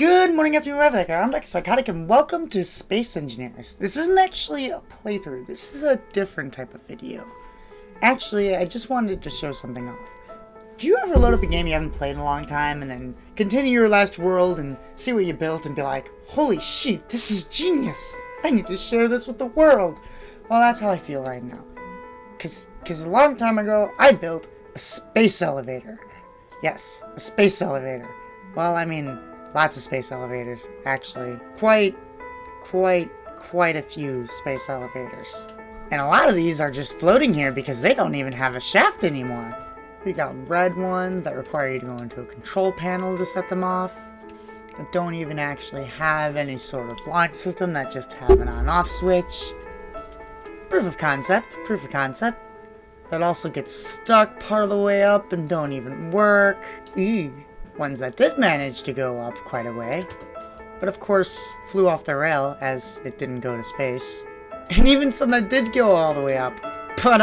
Good morning, afternoon, wherever they are. I'm Dr.Psychotic, and welcome to Space Engineers. This isn't actually a playthrough. This is a different type of video. Actually, I just wanted to show something off. Do you ever load up a game you haven't played in a long time and then continue your last world and see what you built and be like, holy shit, this is genius. I need to share this with the world. Well, that's how I feel right now. Cause a long time ago, I built a space elevator. Yes, a space elevator. Well, I mean, lots of space elevators, actually. Quite a few space elevators. And a lot of these are just floating here because they don't even have a shaft anymore. We got red ones that require you to go into a control panel to set them off. That don't even actually have any sort of launch system, that just have an on-off switch. Proof of concept. That also gets stuck part of the way up and don't even work. Ew. Ones that did manage to go up quite a way, but of course flew off the rail as it didn't go to space. And even some that did go all the way up, but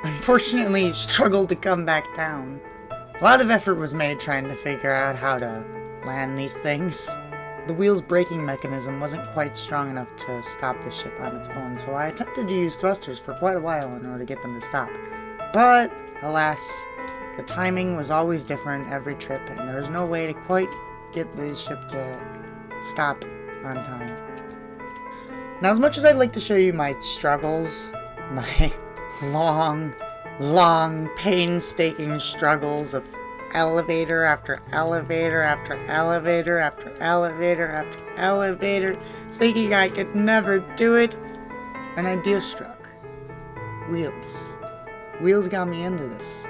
unfortunately struggled to come back down. A lot of effort was made trying to figure out how to land these things. The wheel's braking mechanism wasn't quite strong enough to stop the ship on its own, so I attempted to use thrusters for quite a while in order to get them to stop. But alas, the timing was always different every trip, and there was no way to quite get the ship to stop on time. Now, as much as I'd like to show you my struggles, my long, painstaking struggles of elevator after elevator after elevator after elevator after elevator, thinking I could never do it, an idea struck. Wheels. Wheels got me into this.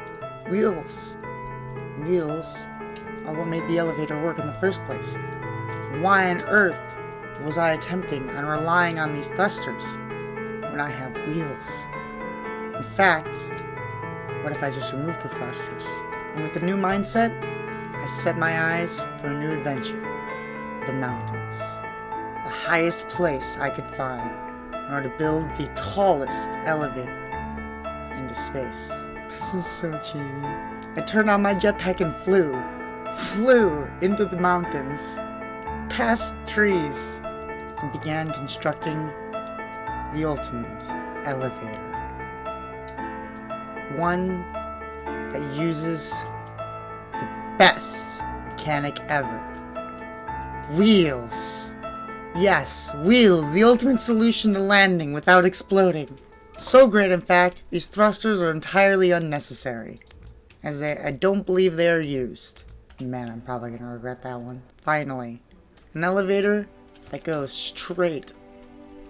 Wheels are what made the elevator work in the first place. Why on earth was I attempting on relying on these thrusters when I have wheels? In fact, what if I just remove the thrusters? And with the new mindset, I set my eyes for a new adventure. The mountains. The highest place I could find in order to build the tallest elevator into space. This is so cheesy. I turned on my jetpack and flew into the mountains, past trees, and began constructing the ultimate elevator. One that uses the best mechanic ever. Wheels. Yes, wheels, the ultimate solution to landing without exploding. So great, in fact, these thrusters are entirely unnecessary, as I don't believe they are used. Man, I'm probably going to regret that one. Finally, an elevator that goes straight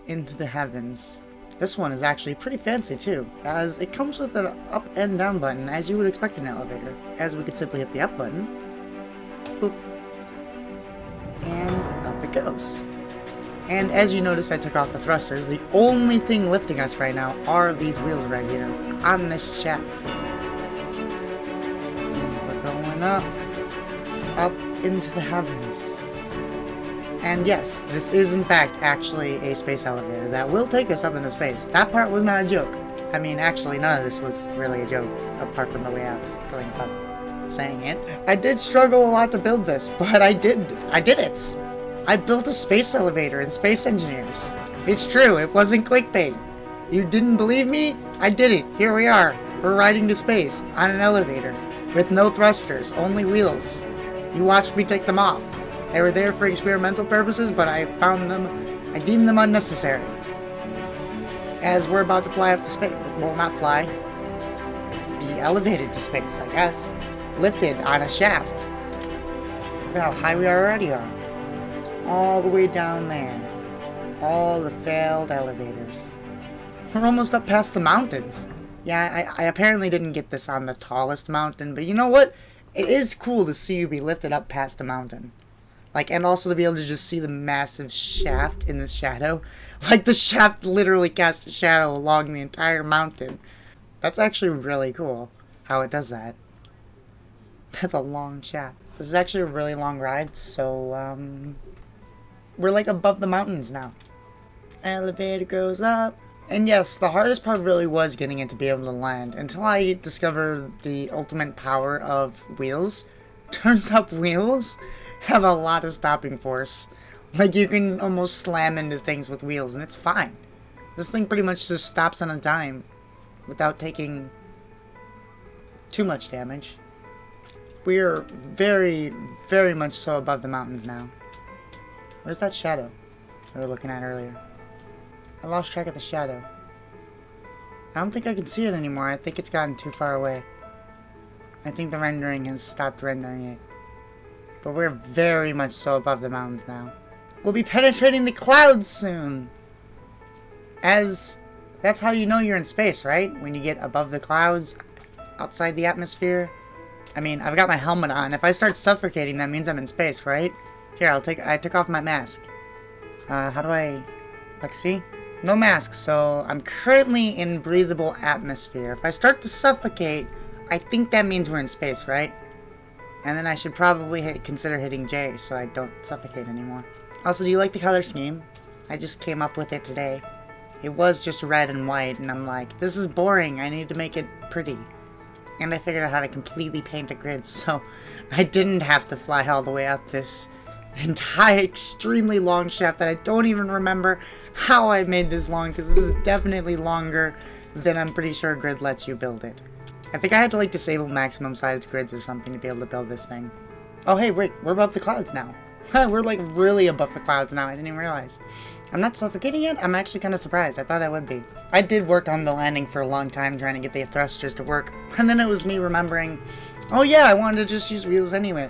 into the heavens. This one is actually pretty fancy too, as it comes with an up and down button, as you would expect in an elevator, as we could simply hit the up button, boop, and up it goes. And as you notice, I took off the thrusters. The only thing lifting us right now are these wheels right here on this shaft. And we're going up into the heavens. And yes, this is in fact actually a space elevator that will take us up into space. That part was not a joke. I mean, actually, none of this was really a joke, apart from the way I was going about saying it. I did struggle a lot to build this, but I did it. I built a space elevator in Space Engineers. It's true, it wasn't clickbait. You didn't believe me? I did it. Here we are. We're riding to space on an elevator with no thrusters, only wheels. You watched me take them off. They were there for experimental purposes, but I deemed them unnecessary. As we're about to fly up to space. Well, not fly. Be elevated to space, I guess. Lifted on a shaft. Look at how high we already are. All the way down there. All the failed elevators. We're almost up past the mountains. Yeah, I apparently didn't get this on the tallest mountain, but you know what? It is cool to see you be lifted up past a mountain. And also to be able to just see the massive shaft in the shadow. The shaft literally casts a shadow along the entire mountain. That's actually really cool, how it does that. That's a long shaft. This is actually a really long ride, so, we're above the mountains now. Elevator goes up. And yes, the hardest part really was getting it to be able to land, until I discovered the ultimate power of wheels. Turns up wheels have a lot of stopping force. Like, you can almost slam into things with wheels, and it's fine. This thing pretty much just stops on a dime without taking too much damage. We're very, very much so above the mountains now. Where's that shadow we were looking at earlier? I lost track of the shadow. I don't think I can see it anymore. I think it's gotten too far away. I think the rendering has stopped rendering it. But we're very much so above the mountains now. We'll be penetrating the clouds soon. That's how you know you're in space, right? When you get above the clouds, outside the atmosphere. I mean, I've got my helmet on. If I start suffocating, that means I'm in space, right? Here, I took off my mask. How do I, like, see? No mask, so I'm currently in breathable atmosphere. If I start to suffocate, I think that means we're in space, right? And then I should probably consider hitting J so I don't suffocate anymore. Also, do you like the color scheme? I just came up with it today. It was just red and white, and I'm like, this is boring. I need to make it pretty. And I figured out how to completely paint a grid, so I didn't have to fly all the way up this entire extremely long shaft that I don't even remember how I made this long, because this is definitely longer than I'm pretty sure a grid lets you build it. I think I had to like disable maximum sized grids or something to be able to build this thing. Oh hey, wait, we're above the clouds now. We're like really above the clouds now, I didn't even realize. I'm not suffocating yet? I'm actually kind of surprised. I thought I would be. I did work on the landing for a long time trying to get the thrusters to work. And then it was me remembering, oh yeah, I wanted to just use wheels anyway.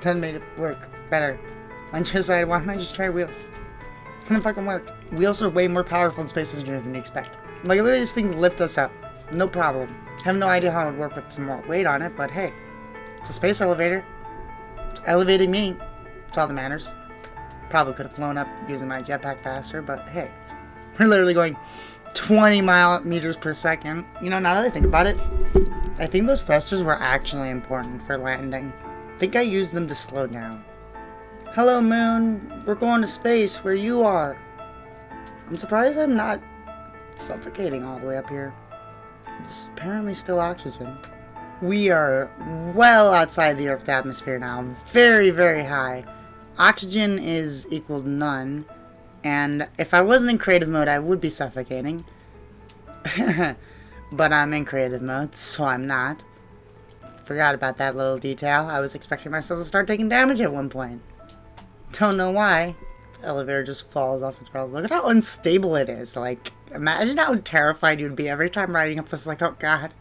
Then made it work better. I decided, why don't I just try wheels? And it fucking worked. Wheels are way more powerful in Space Engineers than you expect. Like, look at these things lift us up. No problem. I have no idea how it would work with some more weight on it, but hey. It's a space elevator. It's elevating me. That's all that matters. Probably could have flown up using my jetpack faster, but hey. We're literally going 20 meters per second. You know, now that I think about it, I think those thrusters were actually important for landing. I think I used them to slow down. Hello, Moon. We're going to space where you are. I'm surprised I'm not suffocating all the way up here. There's apparently still oxygen. We are well outside the Earth's atmosphere now. Very, very high. Oxygen is equal to none. And if I wasn't in creative mode, I would be suffocating. But I'm in creative mode, so I'm not. Forgot about that little detail. I was expecting myself to start taking damage at one point. Don't know why. The elevator just falls off its rails. Look at how unstable it is. Like, imagine how terrified you'd be every time riding up this. Like, oh god,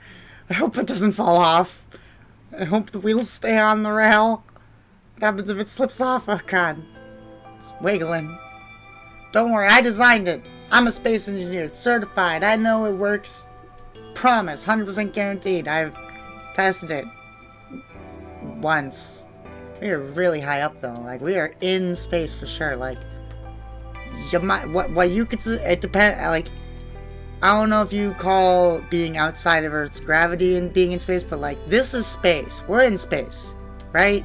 I hope it doesn't fall off. I hope the wheels stay on the rail. What happens if it slips off? Oh god, it's wiggling. Don't worry, I designed it. I'm a space engineer. It's certified. I know it works. Promise, 100% guaranteed. I've tested it once. We are really high up though. Like, we are in space for sure. Like, you might, what you could, it depends. Like, I don't know if you call being outside of Earth's gravity and being in space, but like, this is space. We're in space, right?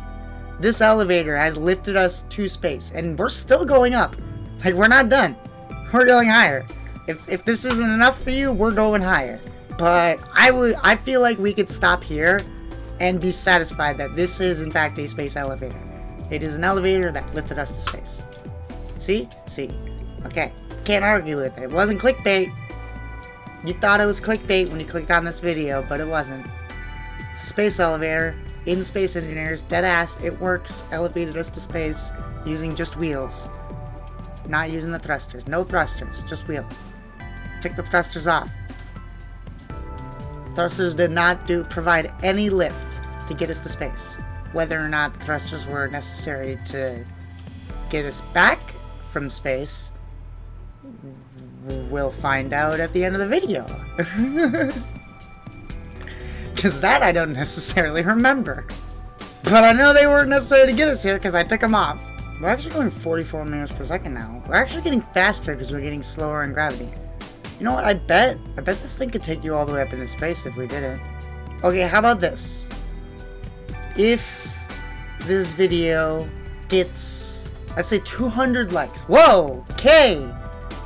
This elevator has lifted us to space, and we're still going up. Like, we're not done. We're going higher. If this isn't enough for you, we're going higher. But I feel like we could stop here and be satisfied that this is in fact a space elevator. It is an elevator that lifted us to space. See? See. Okay. Can't argue with it. It wasn't clickbait. You thought it was clickbait when you clicked on this video, but it wasn't. It's a space elevator in Space Engineers. Deadass. It works. Elevated us to space using just wheels. Not using the thrusters. No thrusters. Just wheels. Take the thrusters off. Thrusters did not provide any lift to get us to space. Whether or not the thrusters were necessary to get us back from space, we'll find out at the end of the video. Because that I don't necessarily remember. But I know they weren't necessary to get us here because I took them off. We're actually going 44 meters per second now. We're actually getting faster because we're getting slower in gravity. You know what, I bet this thing could take you all the way up into space if we did it. Okay, how about this? If this video gets, let's say 200 likes. Whoa! Okay!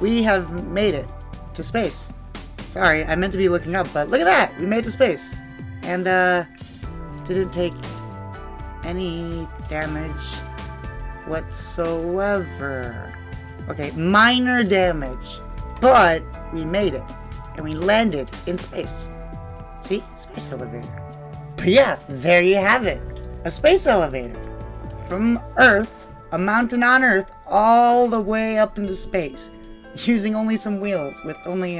We have made it to space. Sorry, I meant to be looking up, but look at that! We made it to space. And, didn't take any damage whatsoever. Okay, minor damage. But we made it. And we landed in space. See? Space elevator. But yeah, there you have it. A space elevator. From Earth, a mountain on Earth, all the way up into space. Using only some wheels with only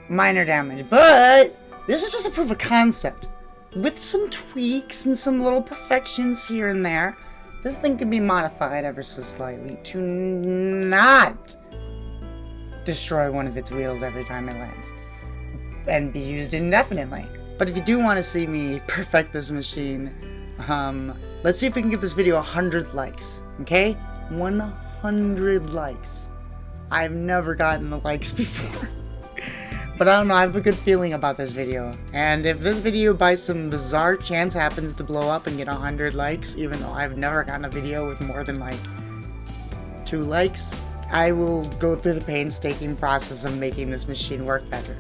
minor damage. But this is just a proof of concept. With some tweaks and some little perfections here and there, this thing can be modified ever so slightly to not destroy one of its wheels every time it lands. And be used indefinitely. But if you do want to see me perfect this machine, let's see if we can get this video 100 likes. Okay? 100 likes. I've never gotten the likes before. But I don't know, I have a good feeling about this video. And if this video by some bizarre chance happens to blow up and get 100 likes, even though I've never gotten a video with more than like 2 likes, I will go through the painstaking process of making this machine work better.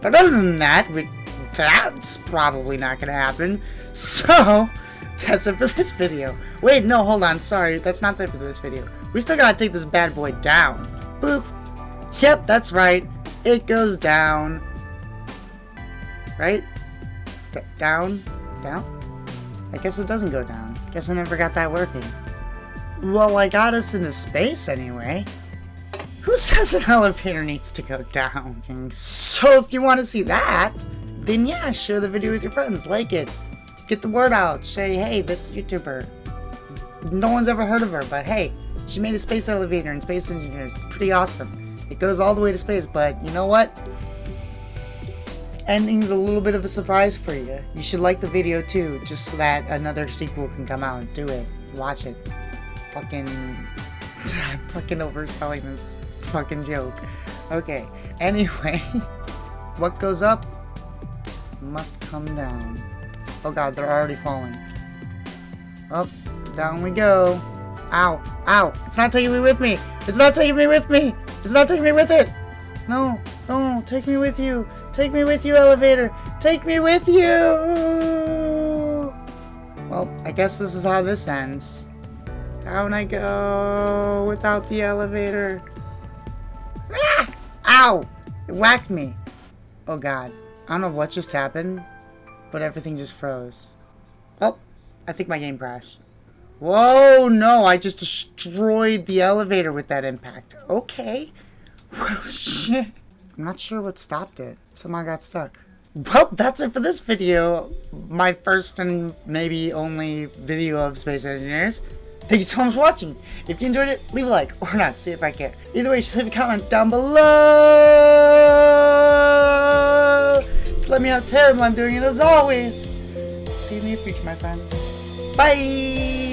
But other than that, that's probably not going to happen. So, that's it for this video. Wait, no, hold on, sorry, that's not it for this video. We still gotta take this bad boy down. Boop. Yep, that's right. It goes down. Right? Down? Down? I guess it doesn't go down. Guess I never got that working. Well, I got us into space anyway. Who says an elevator needs to go down? So if you want to see that, then yeah, share the video with your friends. Like it. Get the word out. Say, hey, this YouTuber. No one's ever heard of her, but hey, she made a space elevator in Space Engineers. It's pretty awesome. It goes all the way to space, but you know what? Ending's a little bit of a surprise for you. You should like the video too, just so that another sequel can come out. Do it. Watch it. I'm fucking overselling this fucking joke. Okay, anyway. What goes up must come down. Oh god, they're already falling. Up, down we go. Ow, ow. It's not taking me with me. It's not taking me with me. It's not taking me with it. No, no, take me with you. Take me with you, elevator. Take me with you. Well, I guess this is how this ends. Down I go without the elevator. Ah! Ow! It whacked me. Oh god. I don't know what just happened, but everything just froze. Oh, I think my game crashed. Whoa, no, I just destroyed the elevator with that impact. Okay. Well, shit. I'm not sure what stopped it. Somehow I got stuck. Well, that's it for this video. My first and maybe only video of Space Engineers. Thank you so much for watching. If you enjoyed it, leave a like or not, see if I care. Either way, you should leave a comment down below to let me know how terrible I'm doing it as always. See you in the future, my friends. Bye!